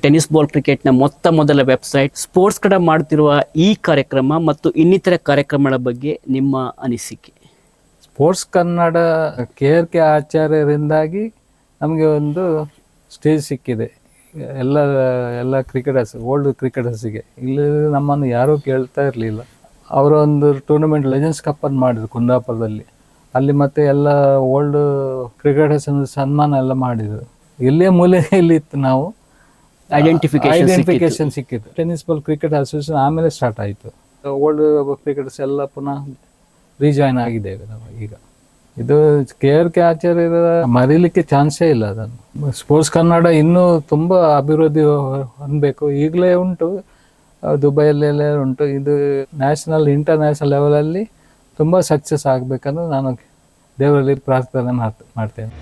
Tennis ball ಕ್ರಿಕೆಟ್ನ ಮೊದಲ website sports ಕಡೆ ಮಾಡ್ತಿರುವ ಈ ಕಾರ್ಯಕ್ರಮ ಮತ್ತು ಇನ್ನಿತರ ಕಾರ್ಯಕ್ರಮಗಳ ಬಗ್ಗೆ ನಿಮ್ಮ ಅನಿಸಿಕೆ? ಸ್ಪೋರ್ಟ್ಸ್ ಕನ್ನಡ KRK ಆಚಾರ್ಯರಿಂದಾಗಿ ನಮಗೆ ಒಂದು ಸ್ಟೇಜ್ ಸಿಕ್ಕಿದೆ. ಎಲ್ಲ ಕ್ರಿಕೆಟರ್ಸ್, ಓಲ್ಡ್ ಕ್ರಿಕೆಟರ್ಸಿಗೆ. ಇಲ್ಲಿ ನಮ್ಮನ್ನು ಯಾರೂ ಕೇಳ್ತಾ ಇರಲಿಲ್ಲ. ಅವರ ಒಂದು ಟೂರ್ನಮೆಂಟ್ ಲೆಜೆಂಡ್ಸ್ ಕಪ್ ಅನ್ನು ಮಾಡಿದ್ರು ಕುಂದಾಪುರದಲ್ಲಿ. ಅಲ್ಲಿ ಮತ್ತೆ ಎಲ್ಲ ಓಲ್ಡ್ ಕ್ರಿಕೆಟರ್ಸ್ ಸನ್ಮಾನ ಎಲ್ಲ ಮಾಡಿದ್ರು. ಇಲ್ಲೇ ಮೂಲೆಯಲ್ಲಿ ಇತ್ತು, ನಾವು ಐಡೆಂಟಿಫಿಕೇಶನ್ ಸಿಕ್ಕಿತ್ತು. ಟೆನ್ನಿಸ್ ಬಾಲ್ ಕ್ರಿಕೆಟ್ ಅಸೋಸಿಯೇಷನ್ ಆಮೇಲೆ ಸ್ಟಾರ್ಟ್ ಆಯಿತು. ಓಲ್ಡ್ ಕ್ರಿಕೆಟರ್ಸ್ ಎಲ್ಲ ಪುನಃ ರೀಜಾಯ್ನ್ ಆಗಿದ್ದೇವೆ ನಾವು ಈಗ. ಇದು KRK ಆಚಾರ್ಯರ ಮರೀಲಿಕ್ಕೆ ಚಾನ್ಸೇ ಇಲ್ಲ. ಅದನ್ನು ಸ್ಪೋರ್ಟ್ಸ್ ಕನ್ನಡ ಇನ್ನೂ ತುಂಬ ಅಭಿವೃದ್ಧಿ ಹೊಂದಬೇಕು. ಈಗಲೇ ಉಂಟು, ದುಬೈಯಲ್ಲೆಲ್ಲ ಉಂಟು. ಇದು ನ್ಯಾಷನಲ್ ಇಂಟರ್ನ್ಯಾಷನಲ್ ಲೆವೆಲಲ್ಲಿ ತುಂಬ ಸಕ್ಸಸ್ ಆಗಬೇಕಂದ್ರೆ ನಾನು ದೇವರಲ್ಲಿ ಪ್ರಾರ್ಥನೆ ಮಾಡ್ತೇನೆ.